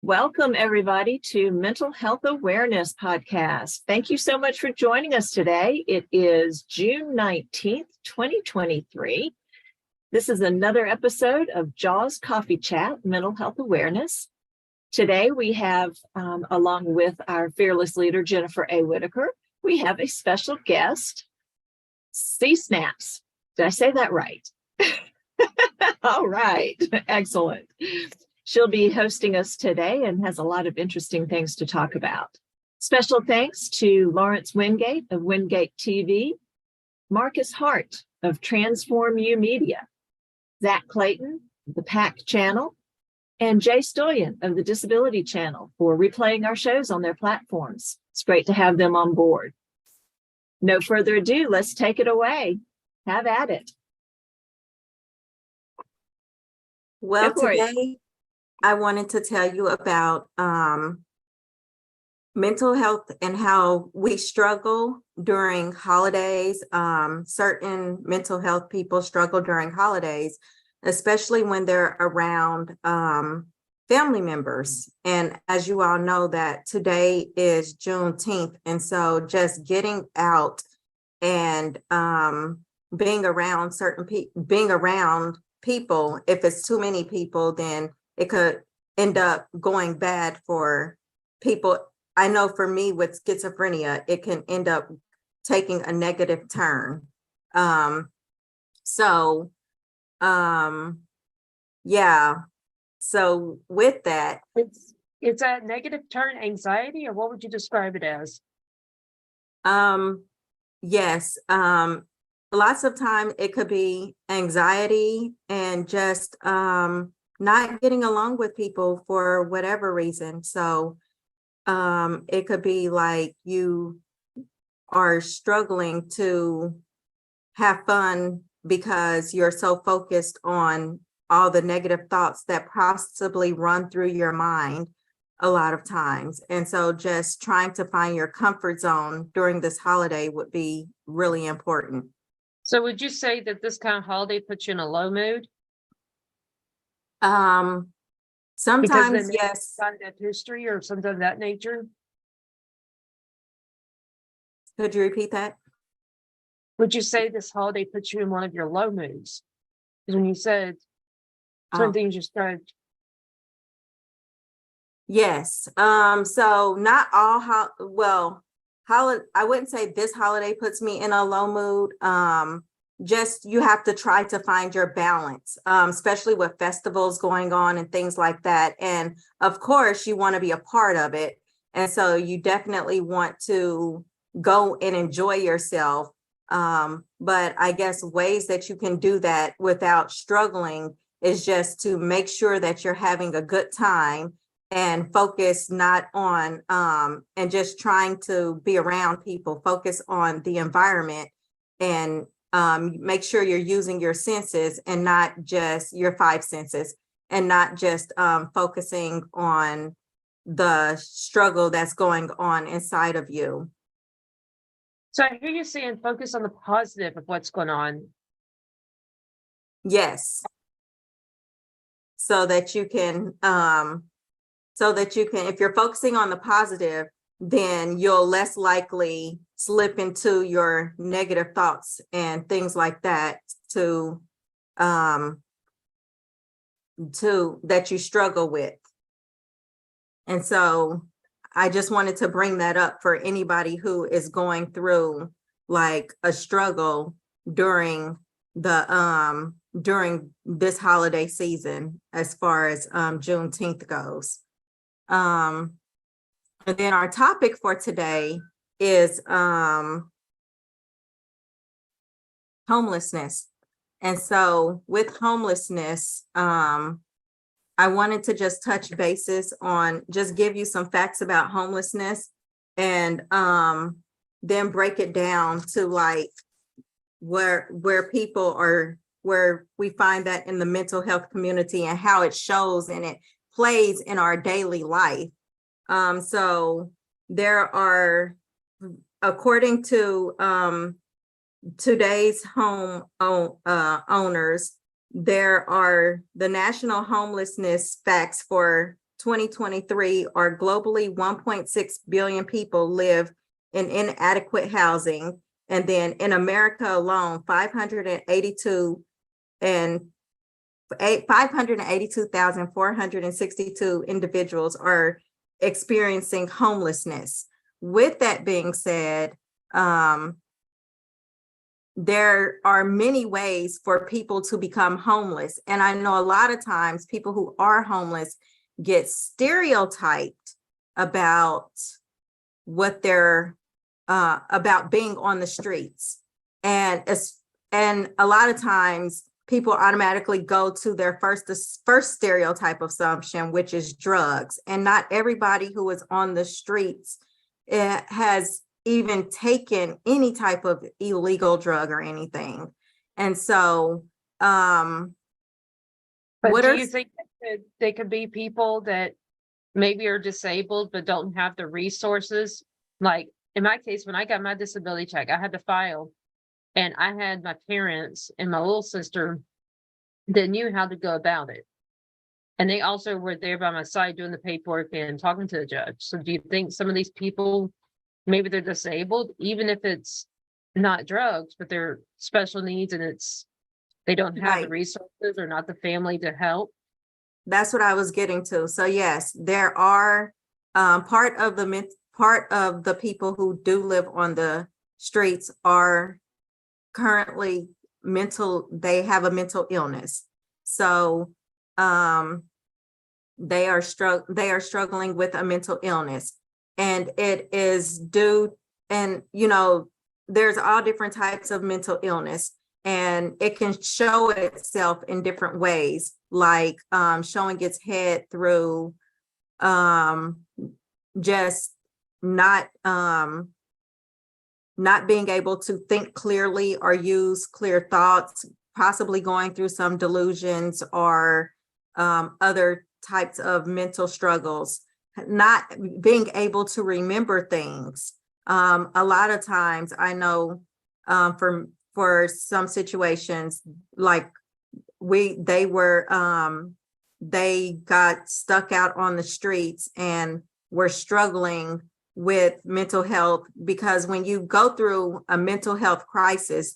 Welcome, everybody, to Mental Health Awareness Podcast. Thank you so much for joining us today. It is June 19th, 2023. This is another episode of JAWS Coffee Chat, Mental Health Awareness. Today, we have, along with our fearless leader, Jennifer A. Whitaker, we have a special guest, C-Snaps. Did I say that right? All right, excellent. She'll be hosting us today and has a lot of interesting things to talk about. Special thanks to Lawrence Wingate of Wingate TV, Marcus Hart of Transform U Media, Zach Clayton of the PAC Channel, and Jay Stoyan of the Disability Channel for replaying our shows on their platforms. It's great to have them on board. No further ado, let's take it away. Have at it. Well, today I wanted to tell you about mental health and how we struggle during holidays. Certain mental health people struggle during holidays, especially when they're around family members. And as you all know, that today is Juneteenth. And so just getting out and being around people, if it's too many people, then it could end up going bad for people. I know for me with schizophrenia, it can end up taking a negative turn. Yeah. So with that, it's a negative turn, anxiety, or what would you describe it as? Yes. Lots of time it could be anxiety and just not getting along with people for whatever reason. So it could be like you are struggling to have fun because you're so focused on all the negative thoughts that possibly run through your mind a lot of times. And so just trying to find your comfort zone during this holiday would be really important. So would you say that this kind of holiday puts you in a low mood? Sometimes, yes. That history or something of that nature? Could you repeat that? Would you say this holiday puts you in one of your low moods? Because when you said some things you started. Yes. So not all I wouldn't say this holiday puts me in a low mood. Just you have to try to find your balance, especially with festivals going on and things like that. And of course, you want to be a part of it. And so you definitely want to go and enjoy yourself. But I guess ways that you can do that without struggling is just to make sure that you're having a good time and focus not on and just trying to be around people, focus on the environment and make sure you're using your senses and not just your five senses and not just focusing on the struggle that's going on inside of you. So I hear you saying focus on the positive of what's going on. Yes. So that you can, if you're focusing on the positive, then you'll less likely slip into your negative thoughts and things like that that you struggle with. And so I just wanted to bring that up for anybody who is going through like a struggle during this holiday season, as far as Juneteenth goes. And then our topic for today is homelessness. And so with homelessness, I wanted to just touch bases on, just give you some facts about homelessness and then break it down to like where people are, where we find that in the mental health community and how it shows and it plays in our daily life. So there are, according to today's home owners, there are the national homelessness facts for 2023 are globally 1.6 billion people live in inadequate housing. And then in America alone, 582,462 individuals are experiencing homelessness. With that being said, there are many ways for people to become homeless. And I know a lot of times people who are homeless get stereotyped about what they're about being on the streets. And a lot of times people automatically go to their first stereotype assumption, which is drugs. And not everybody who is on the streets has even taken any type of illegal drug or anything. And so, But what do are you think that they could be people that maybe are disabled but don't have the resources? Like in my case, when I got my disability check, I had to file, and I had my parents and my little sister that knew how to go about it. And they also were there by my side doing the paperwork and talking to the judge. So do you think some of these people, maybe they're disabled, even if it's not drugs, but they're special needs and they don't have the Right. resources or not the family to help? That's what I was getting to. So yes, there are part of the people who do live on the streets are currently they have a mental illness. So they are struggling with a mental illness, and it is due, and there's all different types of mental illness, and it can show itself in different ways, like showing its head through just not being able to think clearly or use clear thoughts, possibly going through some delusions or other types of mental struggles, not being able to remember things. A lot of times I know for some situations, like they got stuck out on the streets and were struggling with mental health, because when you go through a mental health crisis,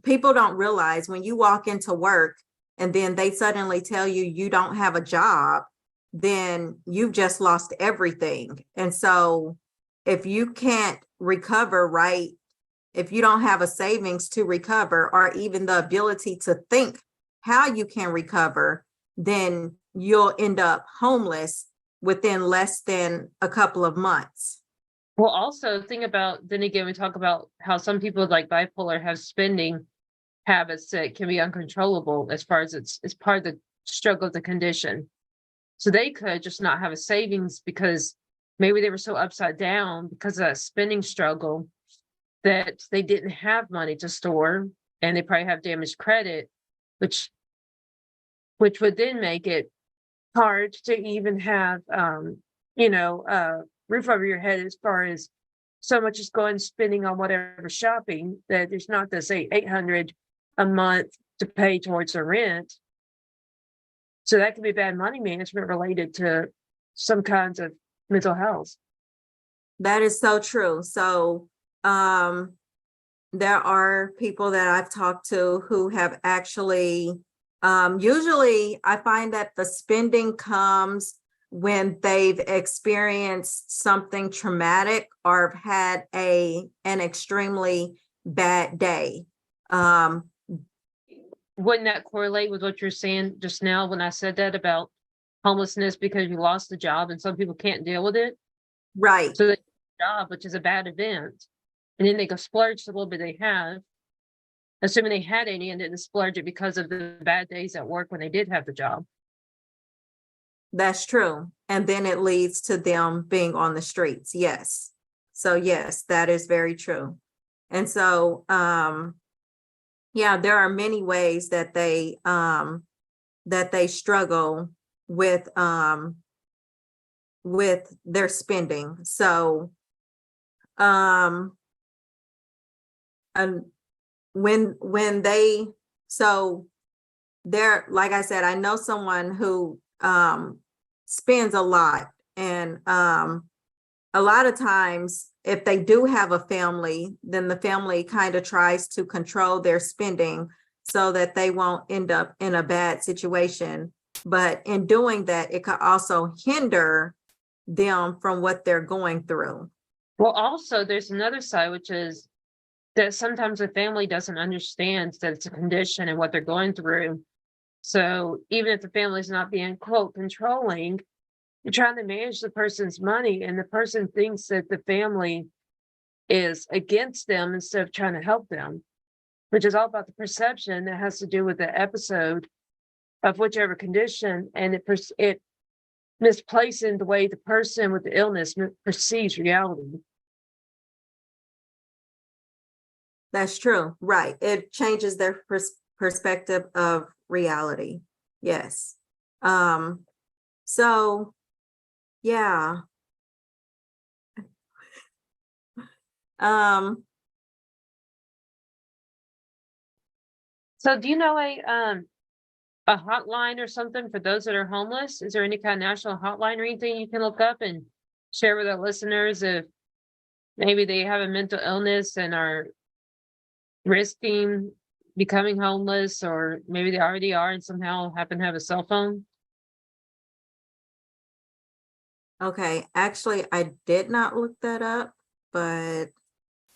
people don't realize when you walk into work and then they suddenly tell you you don't have a job, then you've just lost everything. And so if you can't recover, right, if you don't have a savings to recover or even the ability to think how you can recover, then you'll end up homeless within less than a couple of months. Well, also think about, then again, we talk about how some people like bipolar have spending habits that can be uncontrollable as far as it's part of the struggle of the condition. So they could just not have a savings because maybe they were so upside down because of that spending struggle that they didn't have money to store, and they probably have damaged credit, which would then make it hard to even have roof over your head, as far as so much is going spending on whatever shopping, that there's not this $800 a month to pay towards the rent. So that could be bad money management related to some kinds of mental health. That is so true. So there are people that I've talked to who have actually, usually I find that the spending comes when they've experienced something traumatic or have had an extremely bad day. Wouldn't that correlate with what you're saying just now when I said that about homelessness because you lost the job and some people can't deal with it? Right. So they job, which is a bad event, and then they go splurge the little bit they have, assuming they had any, and didn't splurge it because of the bad days at work when they did have the job. That's true. And then it leads to them being on the streets. Yes. So yes, that is very true. And so there are many ways that they struggle with their spending. So and when they So there, like I said, I know someone who spends a lot, and a lot of times if they do have a family, then the family kind of tries to control their spending so that they won't end up in a bad situation. But in doing that, it could also hinder them from what they're going through. Well, also, there's another side, which is that sometimes the family doesn't understand that it's a condition and what they're going through. So even if the family's not being quote controlling, you're trying to manage the person's money, and the person thinks that the family is against them instead of trying to help them, which is all about the perception that has to do with the episode of whichever condition, and it misplacing the way the person with the illness perceives reality. That's true, right? It changes their perspective of reality. Yes. So yeah. So do you know a hotline or something for those that are homeless? Is there any kind of national hotline or anything you can look up and share with our listeners if maybe they have a mental illness and are risking becoming homeless, or maybe they already are and somehow happen to have a cell phone? Okay, actually, I did not look that up, but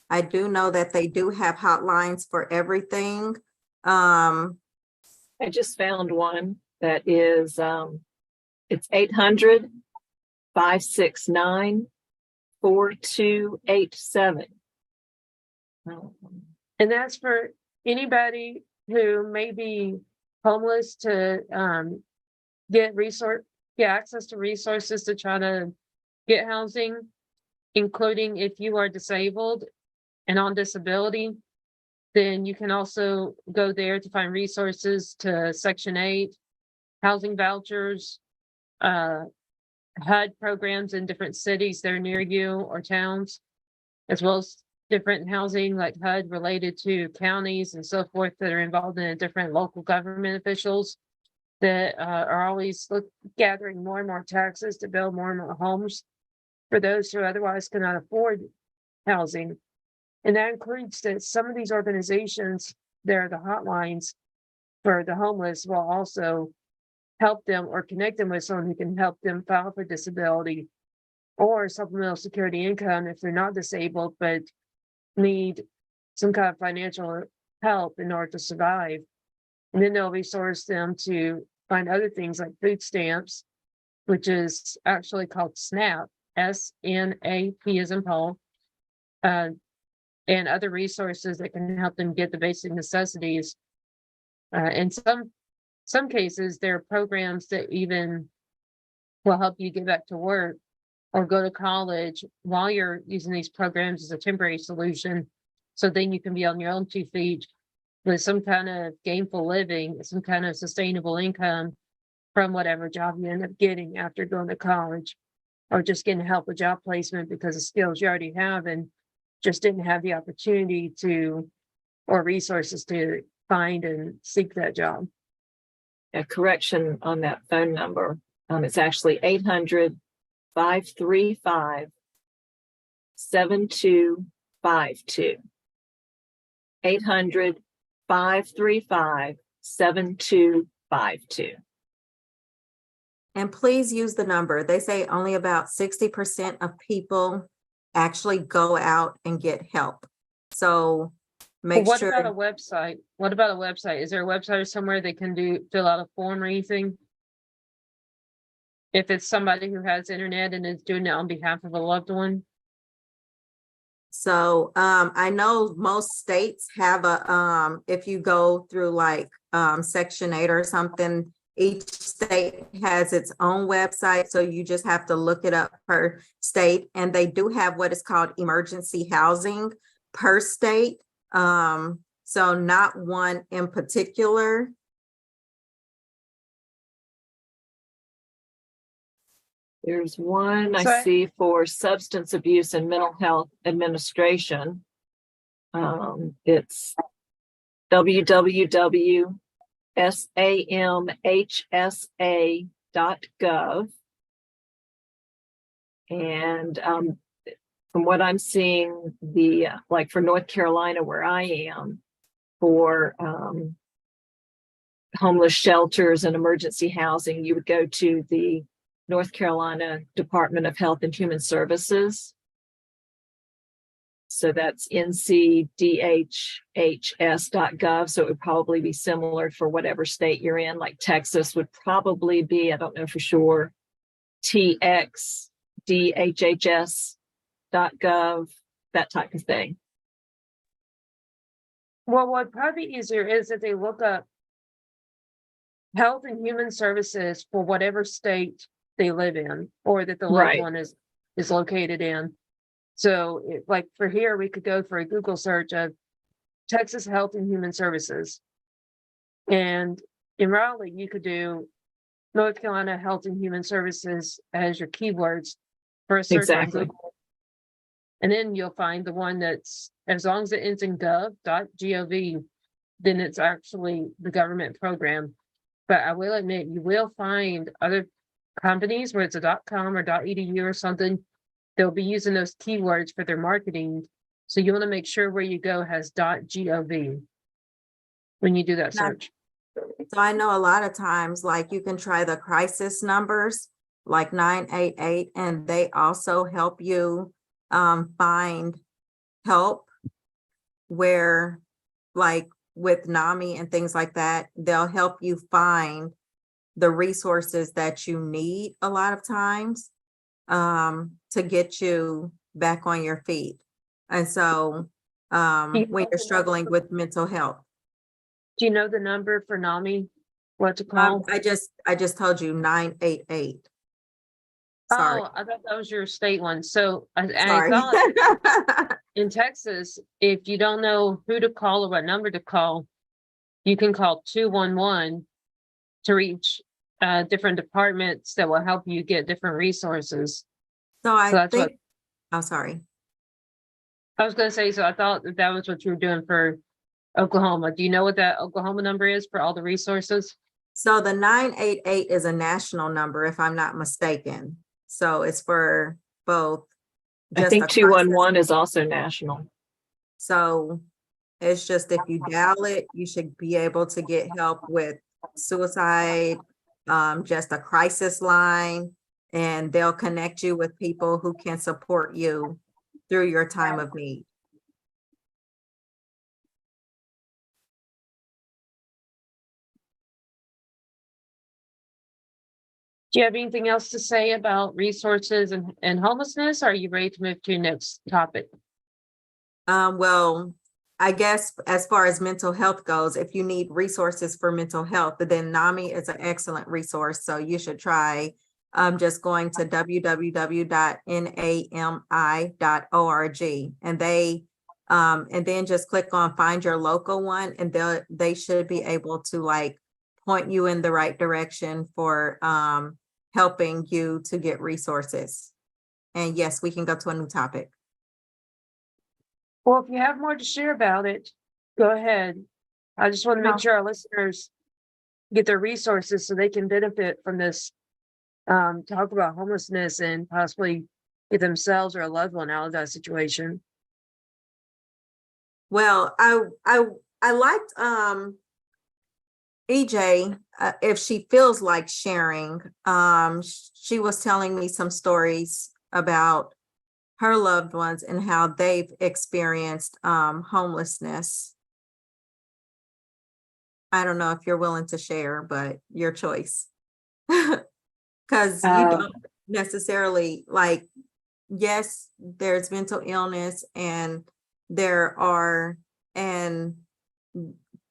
I do know that they do have hotlines for everything. I just found one that is, it's 800-569-4287. And that's for anybody who may be homeless to get access to resources to try to get housing, including if you are disabled and on disability, then you can also go there to find resources to Section 8, housing vouchers, HUD programs in different cities that are near you or towns, as well as different housing like HUD related to counties and so forth that are involved in different local government officials that are always gathering more and more taxes to build more and more homes for those who otherwise cannot afford housing. And that includes that some of these organizations, they're the hotlines for the homeless, will also help them or connect them with someone who can help them file for disability or supplemental security income if they're not disabled, but need some kind of financial help in order to survive. And then they'll resource them to find other things like food stamps, which is actually called SNAP, S-N-A-P as in Paul, and other resources that can help them get the basic necessities. In some cases, there are programs that even will help you get back to work or go to college while you're using these programs as a temporary solution. So then you can be on your own 2 feet with some kind of gainful living, some kind of sustainable income from whatever job you end up getting after going to college, or just getting help with job placement because of skills you already have and just didn't have the opportunity to, or resources to find and seek that job. A correction on that phone number. It's actually 800-535-7252. 800-535-7252. And please use the number. They say only about 60% of people actually go out and get help. So make What sure. about a website? What about a website? Is there a website or somewhere they can fill out a form or anything? If it's somebody who has internet and is doing it on behalf of a loved one? So I know most states have a if you go through like Section 8 or something, each state has its own website. So you just have to look it up per state. And they do have what is called emergency housing per state. So not one in particular. There's one So I see for Substance Abuse and Mental Health Administration. It's www.samhsa.gov. And from what I'm seeing, like for North Carolina, where I am, for homeless shelters and emergency housing, you would go to the North Carolina Department of Health and Human Services. So that's ncdhhs.gov. So it would probably be similar for whatever state you're in. Like Texas would probably be, I don't know for sure, txdhhs.gov, that type of thing. Well, what probably easier is that they look up Health and Human Services for whatever state they live in, or that the loved Right. one is located in. So like for here, we could go for a Google search of Texas Health and Human Services. And in Raleigh, you could do North Carolina Health and Human Services as your keywords for a search on Exactly. Google. And then you'll find the one that's, as long as it ends in gov.gov, then it's actually the government program. But I will admit, you will find other companies where it's a .com or .edu or something. They'll be using those keywords for their marketing. So you want to make sure where you go has .gov when you do that Now- search. So I know a lot of times, like you can try the crisis numbers, like 988, and they also help you find help where, like with NAMI and things like that, they'll help you find the resources that you need a lot of times to get you back on your feet. And so when you're struggling with mental health. Do you know the number for NAMI? What to call? I just told you 988. Sorry. Oh, I thought that was your state one. So I Sorry. thought in Texas, if you don't know who to call or what number to call, you can call 211 to reach different departments that will help you get different resources. So I that's think, oh, sorry. I was going to say, so I thought that was what you were doing for Oklahoma. Do you know what that Oklahoma number is for all the resources? So the 988 is a national number, if I'm not mistaken. So it's for both. I think 211 is also national. So it's just, if you dial it, you should be able to get help with suicide, just a crisis line, and they'll connect you with people who can support you through your time of need. Do you have anything else to say about resources and homelessness? Or are you ready to move to the next topic? Well, I guess as far as mental health goes, if you need resources for mental health, then NAMI is an excellent resource. So you should try just going to www.nami.org, and then just click on find your local one, and they should be able to like point you in the right direction for helping you to get resources. And yes, we can go to a new topic. Well, if you have more to share about it, go ahead. I just want to make sure our listeners get their resources so they can benefit from this talk about homelessness and possibly get themselves or a loved one out of that situation. Well, I liked EJ, if she feels like sharing. She was telling me some stories about her loved ones and how they've experienced homelessness. I don't know if you're willing to share, but your choice. Because you don't necessarily, like, yes, there's mental illness, and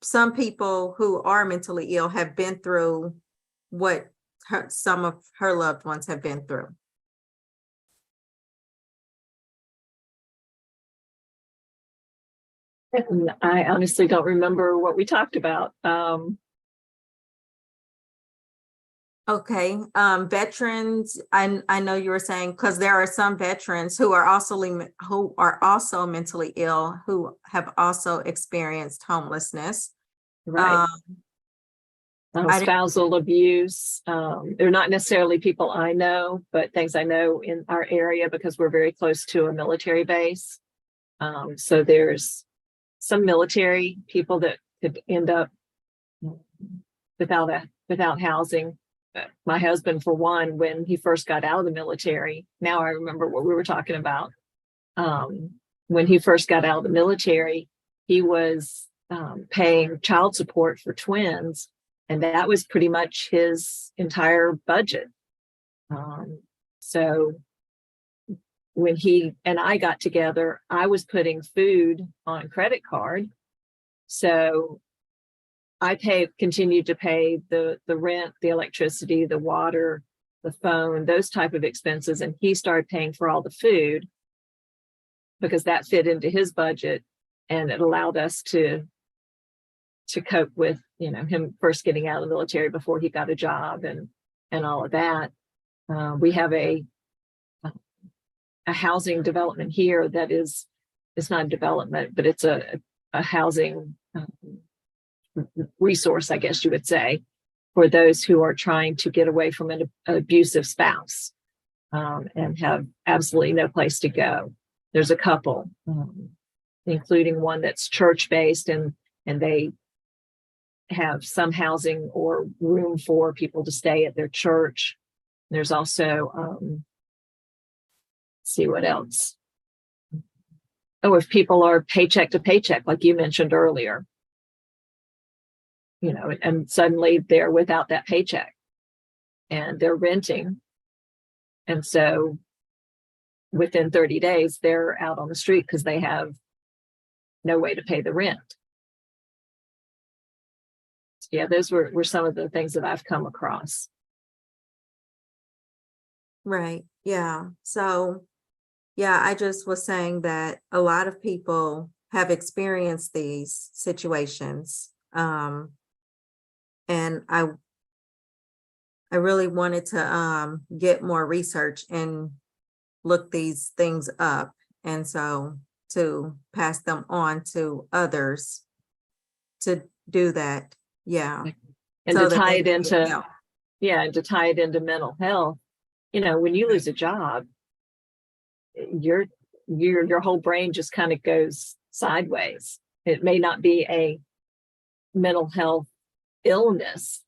some people who are mentally ill have been through what some of her loved ones have been through. I honestly don't remember what we talked about. Okay, veterans, I know you were saying, because there are some veterans who are also mentally ill, who have also experienced homelessness. Right. I didn't, Spousal abuse. They're not necessarily people I know, but things I know in our area because we're very close to a military base. So there's some military people that could end up without housing. My husband, for one, when he first got out of the military, now I remember what we were talking about. When he first got out of the military, he was paying child support for twins, and that was pretty much his entire budget. So when he and I got together, I was putting food on credit card. So I continued to pay the rent, the electricity, the water, the phone, those type of expenses. And he started paying for all the food because that fit into his budget, and it allowed us to cope with, him first getting out of the military before he got a job and all of that. We have a housing development here that it's not a development, but it's a housing resource, I guess you would say, for those who are trying to get away from an abusive spouse and have absolutely no place to go. There's a couple, including one that's church-based, and they have some housing or room for people to stay at their church. There's also, see what else. Oh, if people are paycheck to paycheck, like you mentioned earlier, and suddenly they're without that paycheck and they're renting. And so within 30 days, they're out on the street because they have no way to pay the rent. Yeah, those were some of the things that I've come across. right, yeah. So, yeah, I just was saying that a lot of people have experienced these situations. And I really wanted to get more research and look these things up, and so to pass them on to others to do that. Yeah. And So to that tie they it can get into, help. and to tie it into mental health, when you lose a job, your whole brain just kind of goes sideways. It may not be a mental health illness,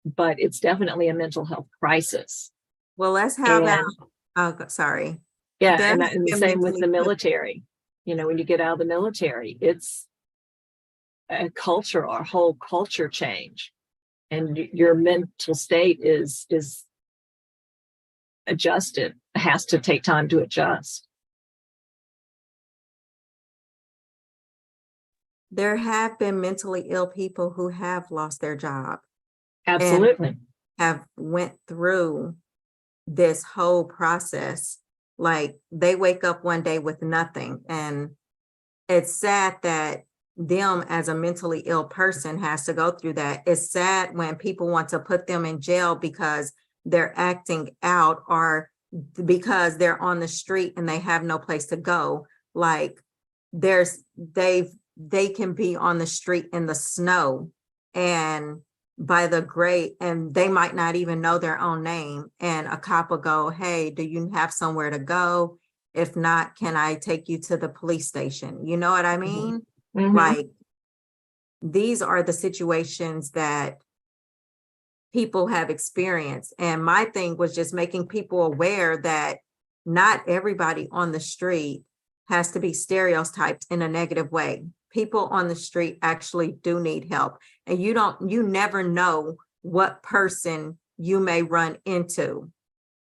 but it's definitely a mental health crisis. Well, let's have that. And Oh, sorry. yeah, There and has the been same with the mentally- military. When you get out of the military, it's a whole culture change, and your mental state is adjusted. It has to take time to adjust. There have been mentally ill people who have lost their job, Absolutely. have went through this whole process. Like, they wake up one day with nothing, and it's sad that them as a mentally ill person has to go through that. It's sad when people want to put them in jail because they're acting out, or because they're on the street and they have no place to go. Like, they can be on the street in the snow and by the grate, and they might not even know their own name, and a cop will go, "Hey, do you have somewhere to go? If not, can I take you to the police station?" You know what I mean? Mhm. Like, these are the situations that people have experienced. And my thing was just making people aware that not everybody on the street has to be stereotyped in a negative way. People on the street actually do need help. And you never know what person you may run into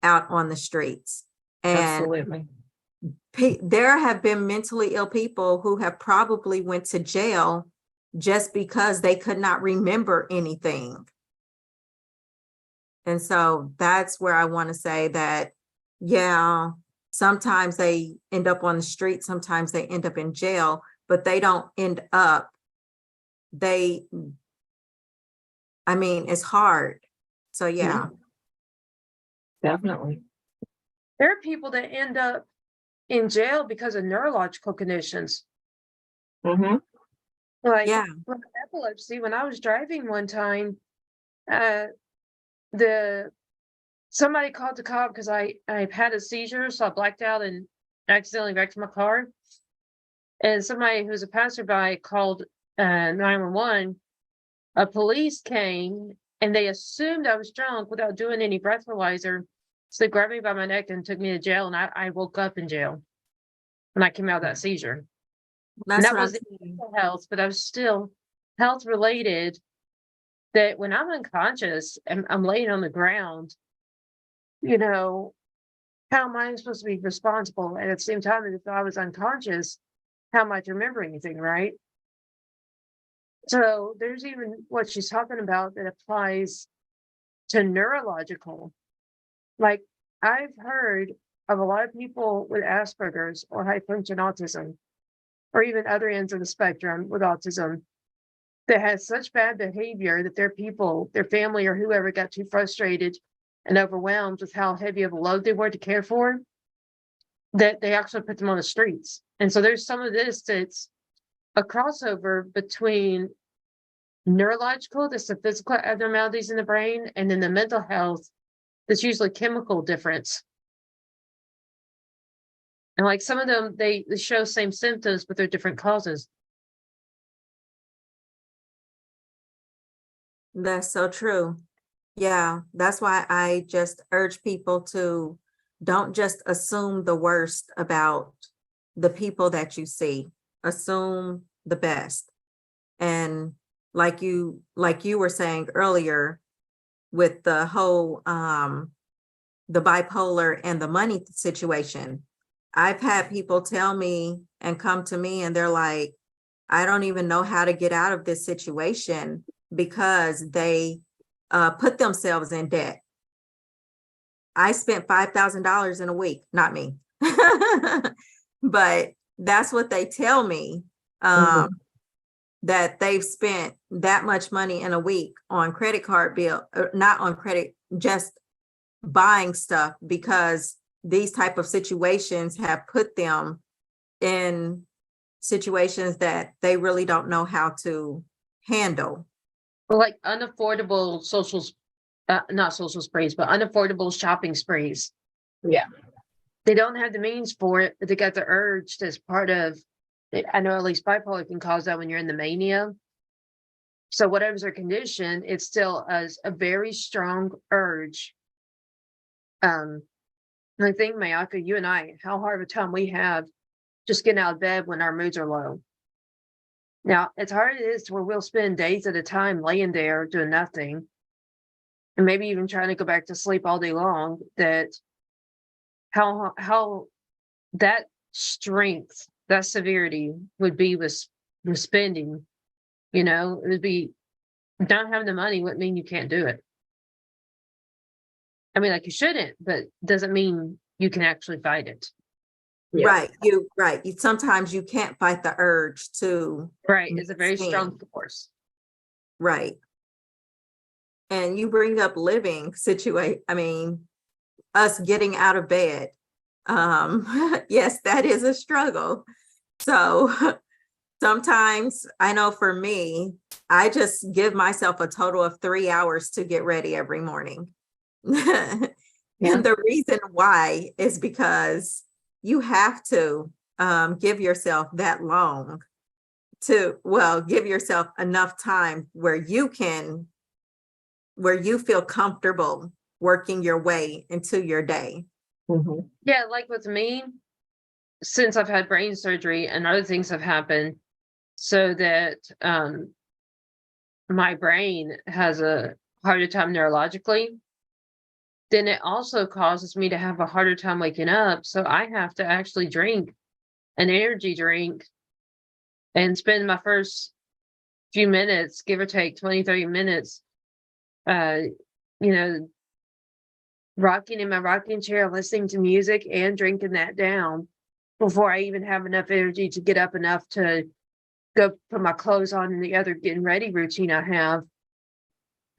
out on the streets. And Absolutely. there have been mentally ill people who have probably went to jail just because they could not remember anything. And so that's where I want to say that, yeah, sometimes they end up on the street, sometimes they end up in jail, but they don't end up, it's hard. So yeah. Definitely. There are people that end up in jail because of neurological conditions. Hmm. Like Yeah. with epilepsy, when I was driving one time, uh, the somebody called the cop because I had a seizure, so I blacked out and accidentally wrecked my car. And somebody who's a passerby called 911. A police came and they assumed I was drunk without doing any breathalyzer. So they grabbed me by my neck and took me to jail, and I woke up in jail when I came out of that seizure. And That's that what I'm was the saying. mental health, but I was still health related. That when I'm unconscious and I'm laying on the ground, you know, how am I supposed to be responsible? And at the same time, if I was unconscious, how am I to remember anything, right? So there's even what she's talking about that applies to neurological. Like I've heard of a lot of people with Asperger's or hypertension autism, or even other ends of the spectrum with autism, that has such bad behavior that their people, their family, or whoever got too frustrated and overwhelmed with how heavy of a load they were to care for, that they actually put them on the streets. And so there's some of this that's a crossover between neurological, that's the physical abnormalities in the brain, and then the mental health, that's usually chemical difference. And like some of them, they show same symptoms, but they're different causes. That's so true. Yeah, that's why I just urge people to don't just assume the worst about the people that you see. Assume the best. And like you were saying earlier with the whole the bipolar and the money situation. I've had people tell me and come to me and they're like, I don't even know how to get out of this situation because they put themselves in debt. I spent $5,000 in a week, not me. But that's what they tell me, Mhm. that they've spent that much money in a week on credit card bill, not on credit, just buying stuff because these type of situations have put them in situations that they really don't know how to handle. Or like unaffordable not social sprees, but unaffordable shopping sprees. Yeah. They don't have the means for it, but they got the urge that's part of it. I know at least bipolar can cause that when you're in the mania. So whatever's their condition, it's still a very strong urge. And I think, Mayaka, you and I, how hard of a time we have just getting out of bed when our moods are low. Now, as hard as it is to where we'll spend days at a time laying there doing nothing, and maybe even trying to go back to sleep all day long, that how that strength, that severity would be with spending, it would be not having the money wouldn't mean you can't do it. I mean, like you shouldn't, but doesn't mean you can actually fight it. Yeah. Right. Sometimes you can't fight the urge to. Right. It's a very spend. strong force. Right. And you bring up living us getting out of bed. Yes, that is a struggle. So sometimes I know for me, I just give myself a total of 3 hours to get ready every morning. Yeah. And the reason why is because you have to give yourself that long give yourself enough time where you feel comfortable working your way into your day. Mhm. Yeah, like with me, since I've had brain surgery and other things have happened, so that my brain has a harder time neurologically, then it also causes me to have a harder time waking up. So I have to actually drink an energy drink and spend my first few minutes, give or take 20, 30 minutes, rocking in my rocking chair, listening to music and drinking that down before I even have enough energy to get up enough to go put my clothes on and the other getting ready routine I have.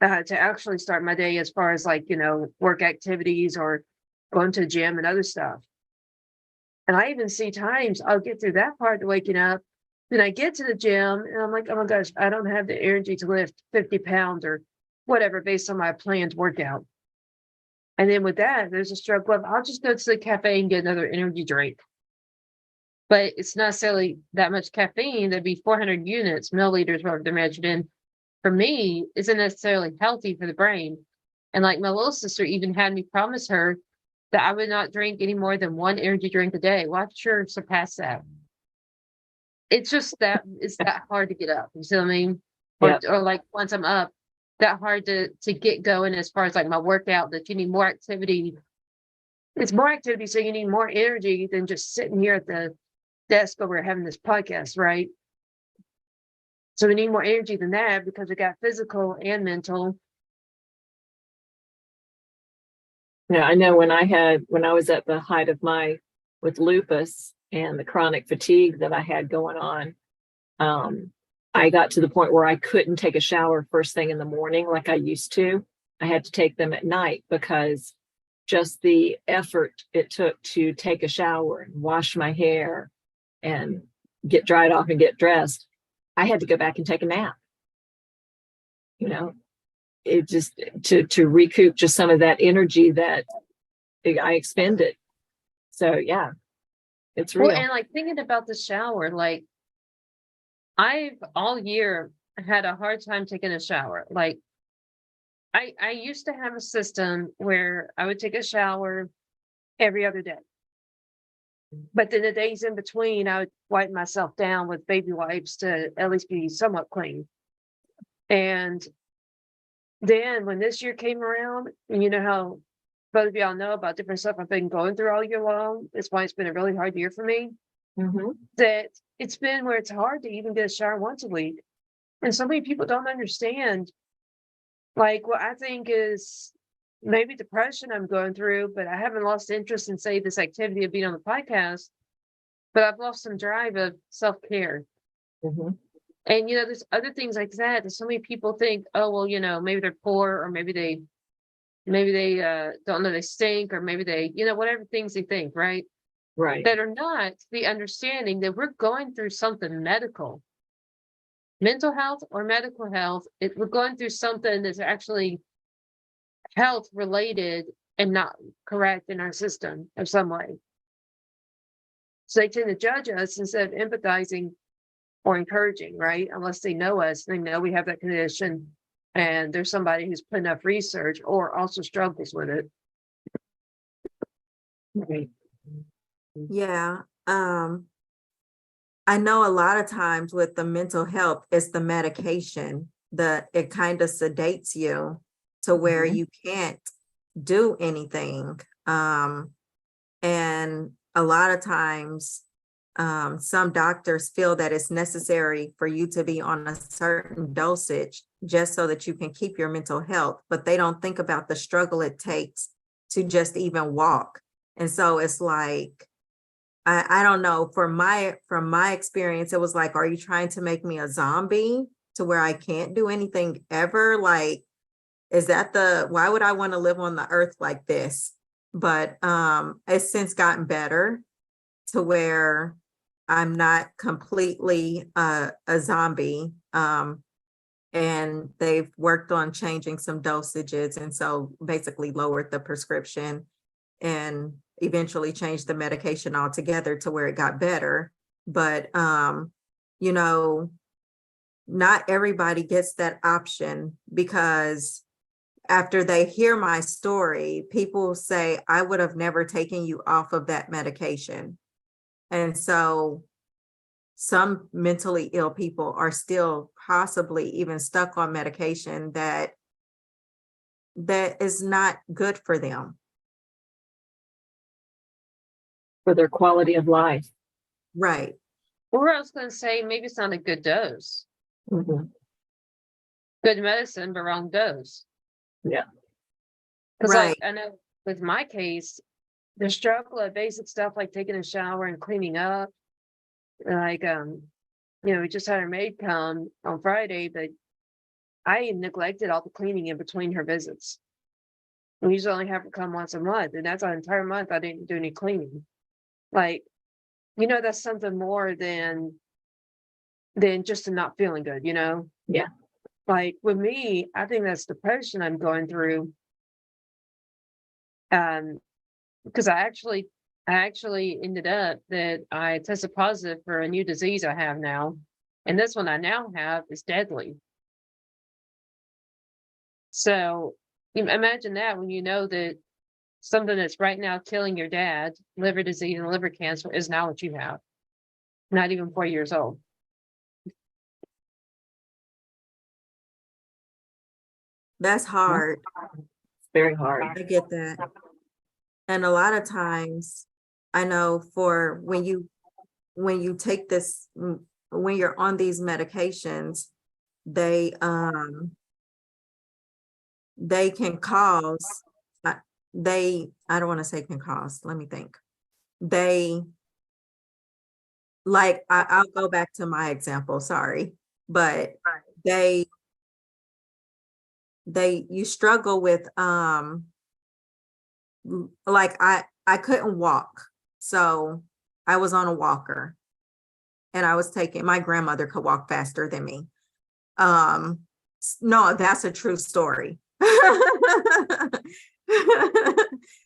to actually start my day as far as like, work activities or going to the gym and other stuff. And I even see times I'll get through that part of waking up. Then I get to the gym and I'm like, oh my gosh, I don't have the energy to lift 50 pounds or whatever based on my planned workout. And then with that, there's a struggle of I'll just go to the cafe and get another energy drink. But it's not necessarily that much caffeine. There'd be 400 units, milliliters, whatever they're measured in. For me, isn't necessarily healthy for the brain. And like my little sister even had me promise her that I would not drink any more than one energy drink a day. Well, I've sure surpassed that. It's just that it's that hard to get up. You see what I mean? Yep. Or like once I'm up, that hard to get going as far as like my workout, that you need more activity. It's more activity, so you need more energy than just sitting here at the desk over having this podcast, right? So we need more energy than that because we got physical and mental. Yeah, I know when I was at the height of with lupus and the chronic fatigue that I had going on, I got to the point where I couldn't take a shower first thing in the morning like I used to. I had to take them at night because just the effort it took to take a shower and wash my hair and get dried off and get dressed, I had to go back and take a nap. It just to recoup just some of that energy that I expended. So yeah, it's real. Well, and like thinking about the shower, like I've all year had a hard time taking a shower. Like I used to have a system where I would take a shower every other day. But then the days in between, I would wipe myself down with baby wipes to at least be somewhat clean. And then when this year came around, and you know how both of y'all know about different stuff I've been going through all year long, that's why it's been a really hard year for me. Mm-hmm. That it's been where it's hard to even get a shower once a week. And so many people don't understand, like, what I think is maybe depression I'm going through, but I haven't lost interest in, say, this activity of being on the podcast, but I've lost some drive of self-care. Mm-hmm. And, there's other things like that so many people think, oh, well, maybe they're poor, or maybe they don't know they stink, or maybe they, whatever things they think, right? Right. That are not the understanding that we're going through something medical, mental health or medical health. We're going through something that's actually health related and not correct in our system of some way. So they tend to judge us instead of empathizing or encouraging, right? Unless they know us, they know we have that condition and there's somebody who's put enough research or also struggles with it. Right. Yeah. I know a lot of times with the mental health, it's the medication that it kind of sedates you to where you can't do anything. And a lot of times, some doctors feel that it's necessary for you to be on a certain dosage just so that you can keep your mental health, but they don't think about the struggle it takes to just even walk. And so it's like, I don't know, from my experience, it was like, are you trying to make me a zombie to where I can't do anything ever? Like, is that why would I want to live on the earth like this? But it's since gotten better to where I'm not completely a zombie. And they've worked on changing some dosages. And so basically lowered the prescription and eventually changed the medication altogether to where it got better. But, not everybody gets that option, because after they hear my story, people say, I would have never taken you off of that medication. And so some mentally ill people are still possibly even stuck on medication that is not good for them. For their quality of life. Right. Or I was going to say, maybe it's not a good dose. Mm-hmm. Good medicine, but wrong dose. Yeah. Because Right. like, I know with my case, the struggle of basic stuff like taking a shower and cleaning up, like, we just had our maid come on Friday, but I neglected all the cleaning in between her visits. We usually only have her come once a month, and that's an entire month I didn't do any cleaning. Like, that's something more than just a not feeling good, Yeah. Like with me, I think that's depression I'm going through. Because I actually ended up that I tested positive for a new disease I have now. And this one I now have is deadly. So imagine that when you know that something that's right now killing your dad, liver disease and liver cancer, is now what you have. Not even 4 years old. That's hard. It's very hard. I get that. And a lot of times, I know for when you take this, when you're on these medications, they can cause, I don't want to say can cause, let me think. I'll go back to my example, sorry, but you struggle with, like I couldn't walk. So I was on a walker and I was my grandmother could walk faster than me. No, that's a true story.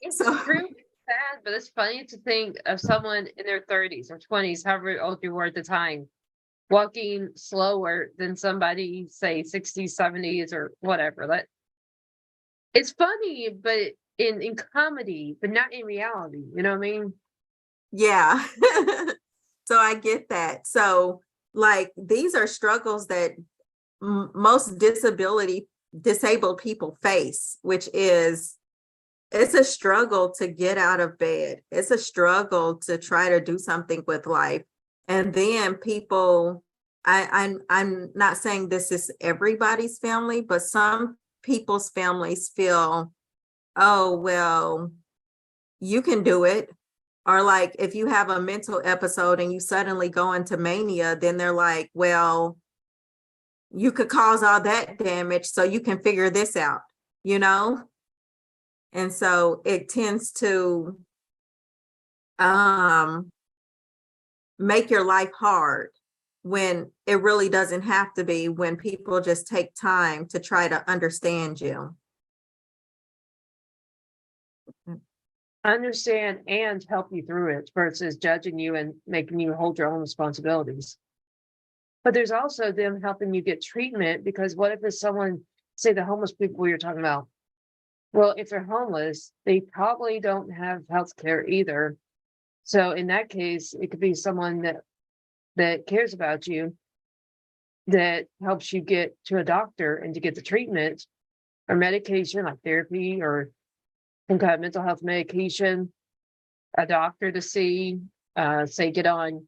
It's So- true, sad, but it's funny to think of someone in their 30s or 20s, however old you were at the time, walking slower than somebody, say 60s, 70s, or whatever. It's funny, but in comedy, but not in reality. You know what I mean? Yeah. So I get that. So like these are struggles that most disabled people face, which is, it's a struggle to get out of bed. It's a struggle to try to do something with life. And then people, I'm not saying this is everybody's family, but some people's families feel, oh, well, you can do it. Or like if you have a mental episode and you suddenly go into mania, then they're like, well, you could cause all that damage, so you can figure this out, And so it tends to make your life hard when it really doesn't have to be, when people just take time to try to understand you. Understand and help you through it versus judging you and making you hold your own responsibilities. But there's also them helping you get treatment, because what if it's someone, say the homeless people you're talking about? Well, if they're homeless, they probably don't have health care either. So in that case, it could be someone that cares about you, that helps you get to a doctor and to get the treatment or medication like therapy or some kind of mental health medication, a doctor to see, say get on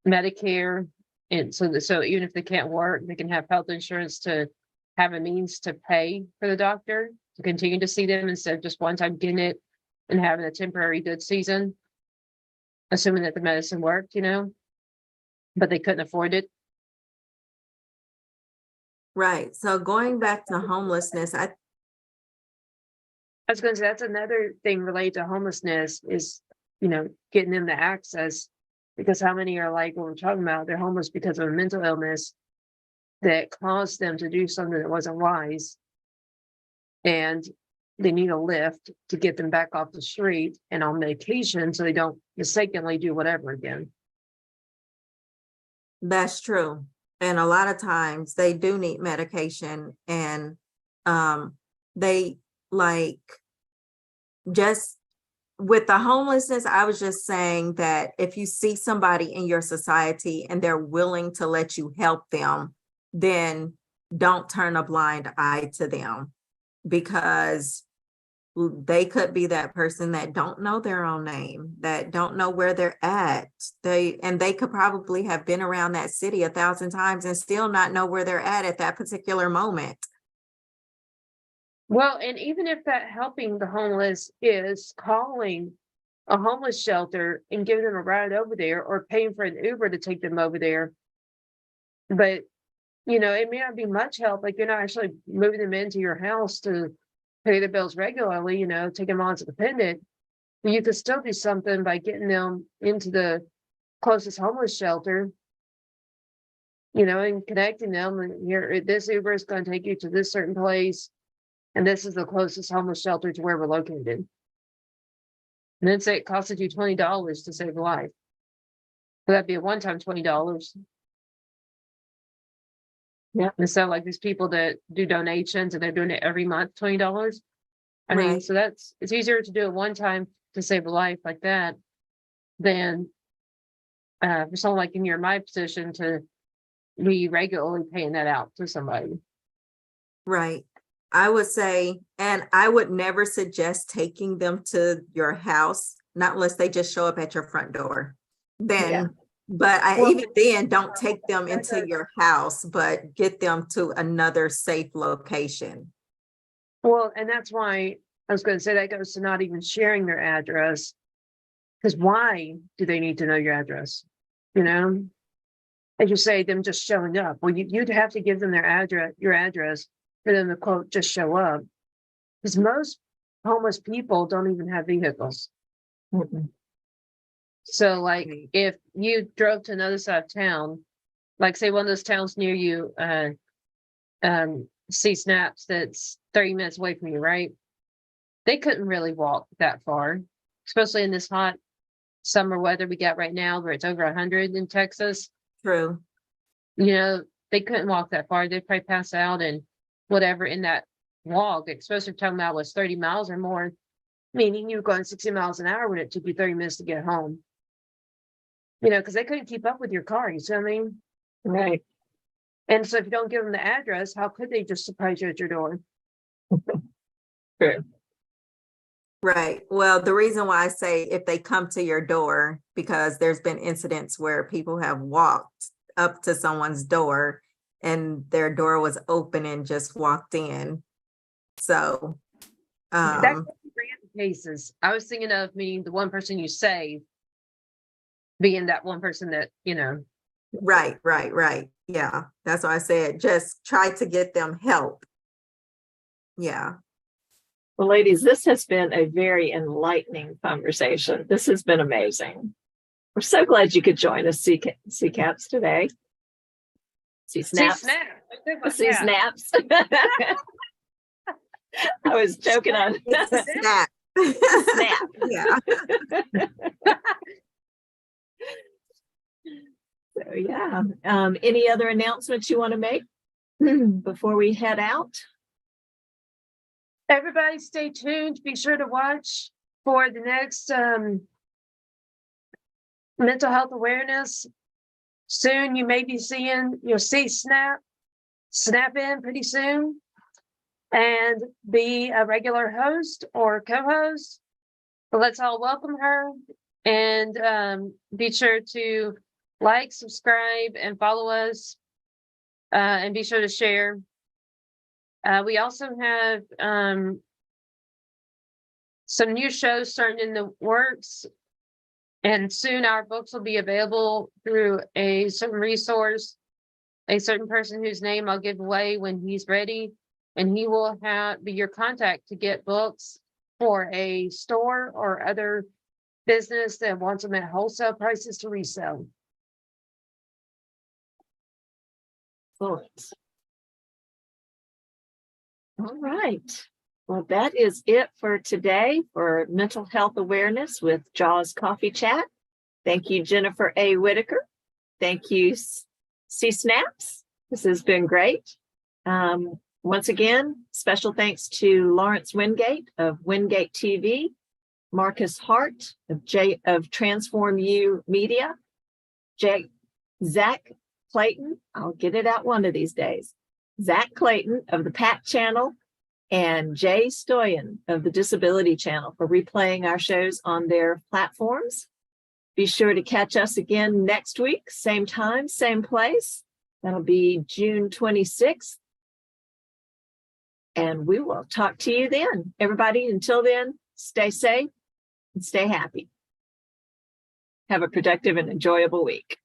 Medicare. And so even if they can't work, they can have health insurance to have a means to pay for the doctor to continue to see them instead of just one time getting it and having a temporary good season, assuming that the medicine worked, but they couldn't afford it. Right. So going back to homelessness, I was going to say that's another thing related to homelessness is, getting them the access, because how many are like what we're talking about, they're homeless because of a mental illness that caused them to do something that wasn't wise. And they need a lift to get them back off the street and on medication so they don't mistakenly do whatever again. That's true. And a lot of times they do need medication, and they like, just with the homelessness, I was just saying that if you see somebody in your society and they're willing to let you help them, then don't turn a blind eye to them, because they could be that person that don't know their own name, that don't know where they're at. They could probably have been around that city 1,000 times and still not know where they're at that particular moment. Well, and even if that helping the homeless is calling a homeless shelter and giving them a ride over there or paying for an Uber to take them over there, but it may not be much help, like you're not actually moving them into your house to pay their bills regularly, take them on as a dependent. But you could still do something by getting them into the closest homeless shelter, and connecting them. And this Uber is going to take you to this certain place, and this is the closest homeless shelter to where we're located. And then say it costed you $20 to save a life. So that'd be a one-time $20. Yeah. Instead of like these people that do donations and they're doing it every month, $20. I mean, Right. so it's easier to do it one time to save a life like that than for someone like in my position to be regularly paying that out to somebody. Right. I would say, and I would never suggest taking them to your house, not unless they just show up at your front door. Yeah. But Well- even then, don't take them into your house, but get them to another safe location. Well, and that's why I was going to say that goes to not even sharing their address. Because why do they need to know your address? As you say, them just showing up. Well, you'd have to give them your address for them to quote, just show up. Because most homeless people don't even have vehicles. Mhm. So like Right. if you drove to another side of town, like say one of those towns near you, see Snaps that's 30 minutes away from you, right? They couldn't really walk that far, especially in this hot summer weather we got right now where it's over 100 in Texas. True. They couldn't walk that far. They'd probably pass out and whatever in that walk, especially if talking about was 30 miles or more, meaning you were going 60 miles an hour when it took you 30 minutes to get home. Because they couldn't keep up with your car, you see what I mean? Right. And so if you don't give them the address, how could they just surprise you at your door? True. Right. Well, the reason why I say if they come to your door, because there's been incidents where people have walked up to someone's door and their door was open and just walked in. So, That could be random cases. I was thinking of meaning the one person you save being that one person that, right. Yeah, that's why I said just try to get them help. Yeah. Well, ladies, this has been a very enlightening conversation. This has been amazing. We're so glad you could join us, CCAPs today. Snaps. Snaps. I was joking on It's a snap. snap. Yeah. So yeah. Any other announcements you want to make before we head out? Everybody stay tuned. Be sure to watch for the next mental health awareness. Soon you'll see Snap in pretty soon and be a regular host or co-host. But let's all welcome her and be sure to like, subscribe, and follow us and be sure to share. We also have some new shows starting in the works, and soon our books will be available through a certain resource, a certain person whose name I'll give away when he's ready, and he will be your contact to get books for a store or other business that wants them at wholesale prices to resell. Excellent. All right. Well, that is it for today for Mental Health Awareness with Jaws Coffee Chat. Thank you, Jennifer A. Whitaker. Thank you, C-Snaps. This has been great. Once again, special thanks to Lawrence Wingate of Wingate TV, Marcus Hart of Transform U Media, Zach Clayton, I'll get it out one of these days, Zach Clayton of the PAC Channel, and Jay Stoyan of the Disability Channel for replaying our shows on their platforms. Be sure to catch us again next week, same time, same place. That'll be June 26th. And we will talk to you then. Everybody, until then, stay safe and stay happy. Have a productive and enjoyable week.